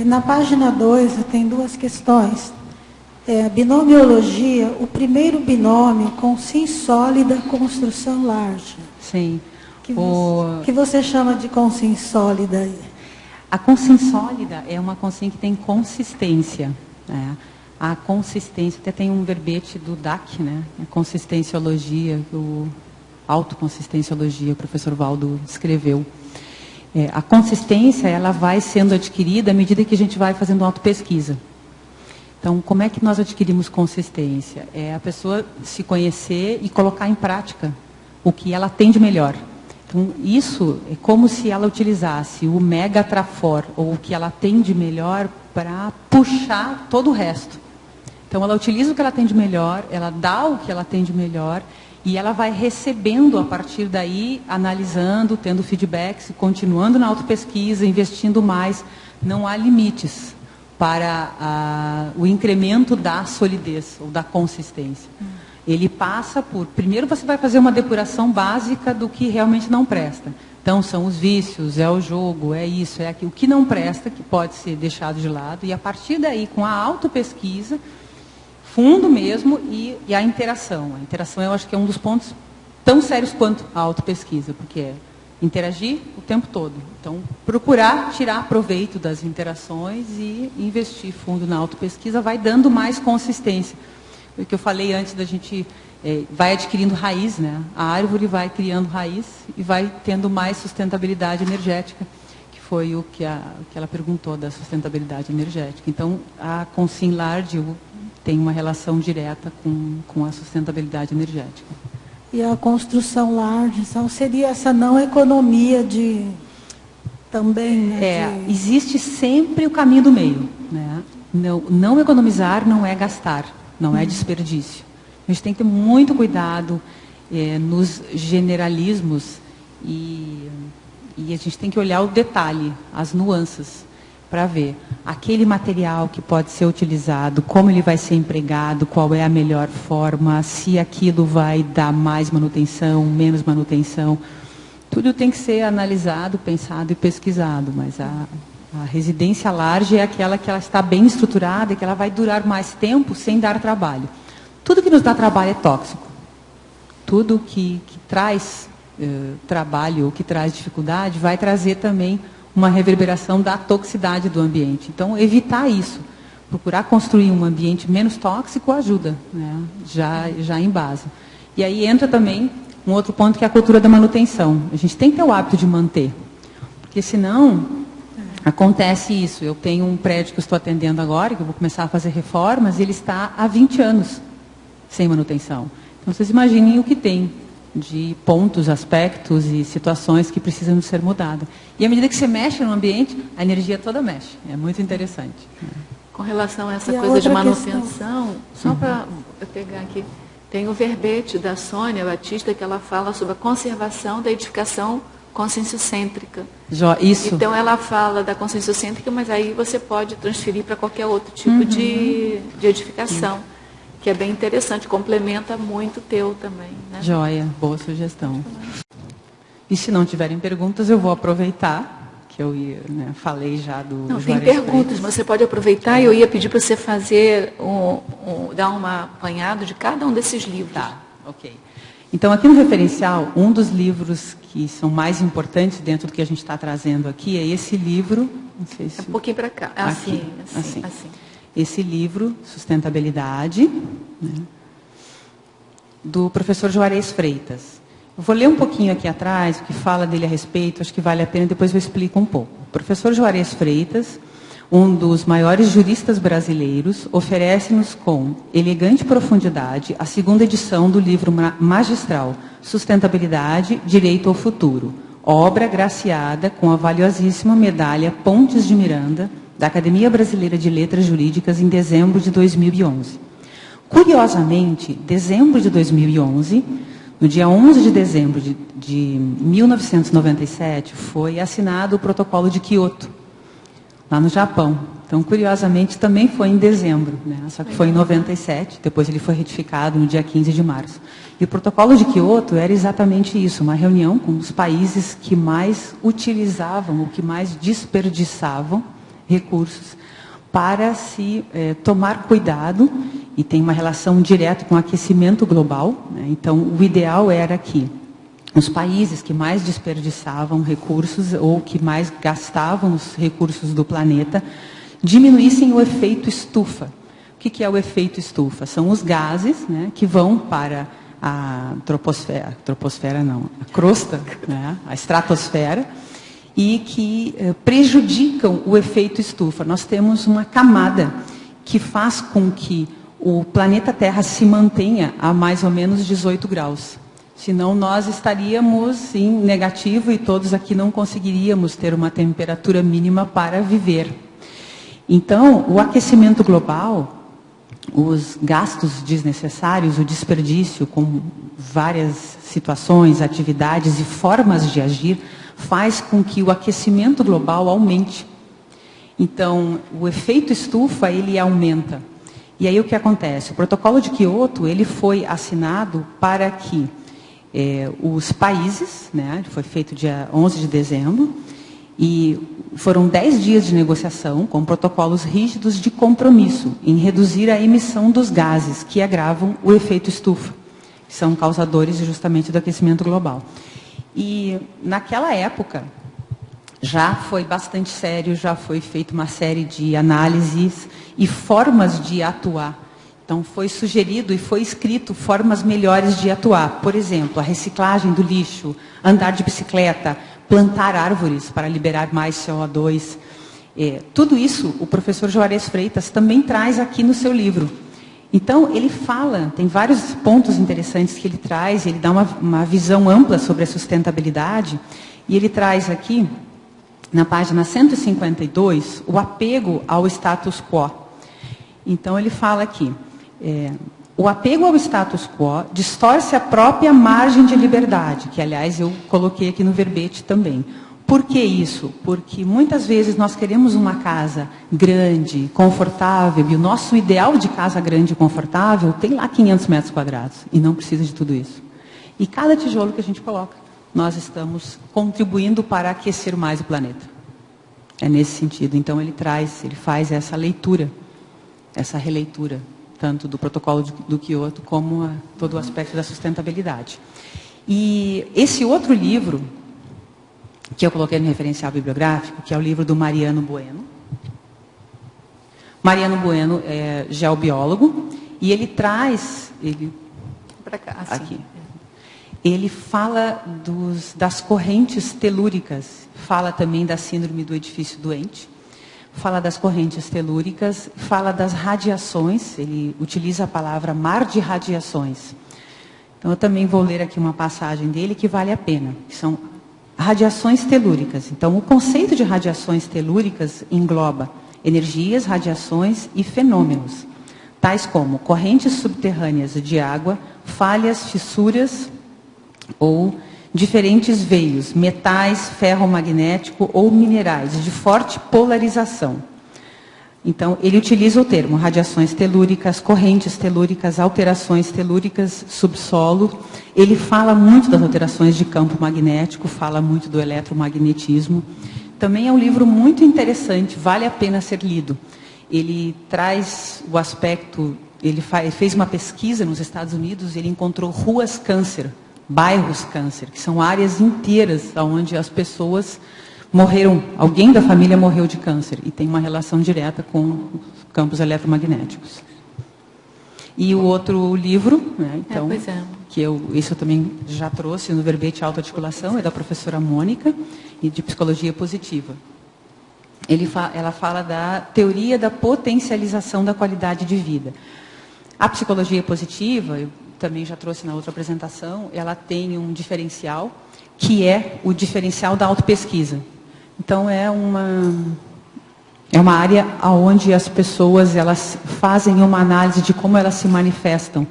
Na página 2 tem duas questões. Binomiologia, o primeiro binômio, consistência construção larga. Sim. Que você chama de consistência? A consistência é uma consciência que tem consistência. Né? A consistência, até tem um verbete do DAC, né? A consistenciologia, autoconsistenciologia, o professor Valdo escreveu. A consistência, ela vai sendo adquirida à medida que a gente vai fazendo autopesquisa. Então, como é que nós adquirimos consistência? É a pessoa se conhecer e colocar em prática o que ela tem de melhor. Então, isso é como se ela utilizasse o mega trafor, ou o que ela tem de melhor, para puxar todo o resto. Então, ela utiliza o que ela tem de melhor, ela dá o que ela tem de melhor, e ela vai recebendo a partir daí, analisando, tendo feedbacks, continuando na autopesquisa, investindo mais. Não há limites para o incremento da solidez ou da consistência. Ele passa por... Primeiro você vai fazer uma depuração básica do que realmente não presta. Então são os vícios, é o jogo, é isso, é aquilo. O que não presta, que pode ser deixado de lado. E a partir daí, com a autopesquisa, fundo mesmo, e a interação. A interação eu acho que é um dos pontos tão sérios quanto a autopesquisa, porque é interagir o tempo todo. Então, procurar tirar proveito das interações e investir fundo na autopesquisa vai dando mais consistência. O que eu falei antes da gente vai adquirindo raiz, né? A árvore vai criando raiz e vai tendo mais sustentabilidade energética, que foi o que ela perguntou da sustentabilidade energética. Então, a Consim Large tem uma relação direta com a sustentabilidade energética. E a construção large, então, seria essa não economia de... também, né? Existe sempre o caminho do meio, né? Não economizar não é gastar, não é desperdício. A gente tem que ter muito cuidado nos generalismos e a gente tem que olhar o detalhe, as nuances, para ver aquele material que pode ser utilizado, como ele vai ser empregado, qual é a melhor forma, se aquilo vai dar mais manutenção, menos manutenção. Tudo tem que ser analisado, pensado e pesquisado, mas a residência large é aquela que ela está bem estruturada e que ela vai durar mais tempo sem dar trabalho. Tudo que nos dá trabalho é tóxico. Tudo que traz trabalho ou que traz dificuldade vai trazer também uma reverberação da toxicidade do ambiente. Então, evitar isso. Procurar construir um ambiente menos tóxico ajuda, né? já em base. E aí entra também um outro ponto que é a cultura da manutenção. A gente tem que ter o hábito de manter. Porque senão, acontece isso. Eu tenho um prédio que eu estou atendendo agora, que eu vou começar a fazer reformas, e ele está há 20 anos sem manutenção. Então, vocês imaginem o que tem de pontos, aspectos e situações que precisam de ser mudadas. E à medida que você mexe no ambiente, a energia toda mexe. É muito interessante. Com relação a essa coisa de manutenção, só para eu pegar aqui, tem o verbete da Sônia Batista, que ela fala sobre a conservação da edificação conscienciocêntrica. Isso. Então, ela fala da conscienciocêntrica, mas aí você pode transferir para qualquer outro tipo de edificação. Que é bem interessante, complementa muito o teu também. Né? Joia, boa sugestão. E se não tiverem perguntas, eu vou aproveitar, que eu falei já do... Não, tem perguntas, mas você pode aproveitar e eu ia pedir para você fazer, dar um apanhado de cada um desses livros. Tá, ok. Então, aqui no referencial, um dos livros que são mais importantes dentro do que a gente está trazendo aqui é esse livro... Não sei se... Um pouquinho para cá. Assim. Esse livro, Sustentabilidade, né, do professor Juarez Freitas. Eu vou ler um pouquinho aqui atrás, o que fala dele a respeito, acho que vale a pena, depois eu explico um pouco. O professor Juarez Freitas, um dos maiores juristas brasileiros, oferece-nos com elegante profundidade a segunda edição do livro magistral Sustentabilidade, Direito ao Futuro, obra graciada com a valiosíssima medalha Pontes de Miranda, da Academia Brasileira de Letras Jurídicas, em dezembro de 2011. Curiosamente, dezembro de 2011, no dia 11 de dezembro de 1997, foi assinado o Protocolo de Kyoto, lá no Japão. Então, curiosamente, também foi em dezembro, né? Só que foi em 97, depois ele foi retificado no dia 15 de março. E o Protocolo de Kyoto era exatamente isso, uma reunião com os países que mais utilizavam, ou que mais desperdiçavam, recursos para se tomar cuidado, e tem uma relação direta com o aquecimento global, né? Então, o ideal era que os países que mais desperdiçavam recursos ou que mais gastavam os recursos do planeta diminuíssem o efeito estufa. O que é o efeito estufa? São os gases, né, que vão para a troposfera não, a crosta, né, a estratosfera, e que prejudicam o efeito estufa. Nós temos uma camada que faz com que o planeta Terra se mantenha a mais ou menos 18 graus. Senão nós estaríamos em negativo e todos aqui não conseguiríamos ter uma temperatura mínima para viver. Então, o aquecimento global, os gastos desnecessários, o desperdício com várias situações, atividades e formas de agir, faz com que o aquecimento global aumente. Então, o efeito estufa, ele aumenta. E aí o que acontece? O protocolo de Kyoto, ele foi assinado para que os países, né, foi feito dia 11 de dezembro, e foram 10 dias de negociação com protocolos rígidos de compromisso em reduzir a emissão dos gases que agravam o efeito estufa, que são causadores justamente do aquecimento global. E naquela época já foi bastante sério, já foi feita uma série de análises e formas de atuar. Então foi sugerido e foi escrito formas melhores de atuar. Por exemplo, a reciclagem do lixo, andar de bicicleta, plantar árvores para liberar mais CO2. Tudo isso o professor Juarez Freitas também traz aqui no seu livro. Então, ele fala, tem vários pontos interessantes que ele traz, ele dá uma visão ampla sobre a sustentabilidade, e ele traz aqui, na página 152, o apego ao status quo. Então, ele fala aqui, o apego ao status quo distorce a própria margem de liberdade, que, aliás, eu coloquei aqui no verbete também. Por que isso? Porque muitas vezes nós queremos uma casa grande, confortável, e o nosso ideal de casa grande e confortável tem lá 500 metros quadrados, e não precisa de tudo isso. E cada tijolo que a gente coloca, nós estamos contribuindo para aquecer mais o planeta. É nesse sentido. Então ele faz essa leitura, essa releitura, tanto do protocolo do Kyoto como todo o aspecto da sustentabilidade. E esse outro livro que eu coloquei no referencial bibliográfico, que é o livro do Mariano Bueno. Mariano Bueno é geobiólogo e ele traz, para cá, assim. aqui, ele fala das correntes telúricas, fala também da síndrome do edifício doente, fala das correntes telúricas, fala das radiações, ele utiliza a palavra mar de radiações. Então eu também vou ler aqui uma passagem dele que vale a pena, que são radiações telúricas. Então, o conceito de radiações telúricas engloba energias, radiações e fenômenos, tais como correntes subterrâneas de água, falhas, fissuras ou diferentes veios, metais, ferro magnético ou minerais de forte polarização. Então, ele utiliza o termo radiações telúricas, correntes telúricas, alterações telúricas, subsolo. Ele fala muito das alterações de campo magnético, fala muito do eletromagnetismo. Também é um livro muito interessante, vale a pena ser lido. Ele traz o aspecto, ele fez uma pesquisa nos Estados Unidos, ele encontrou ruas câncer, bairros câncer, que são áreas inteiras onde as pessoas morreram, alguém da família morreu de câncer e tem uma relação direta com campos eletromagnéticos. E o outro livro, né, então, isso eu também já trouxe no verbete autoarticulação, é da professora Mônica, e de psicologia positiva. Ela fala da teoria da potencialização da qualidade de vida. A psicologia positiva, eu também já trouxe na outra apresentação, ela tem um diferencial, que é o diferencial da autopesquisa. Então, é uma área onde as pessoas elas fazem uma análise de como elas se manifestam.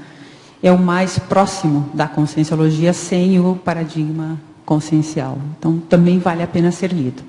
É o mais próximo da conscienciologia sem o paradigma consciencial. Então, também vale a pena ser lido.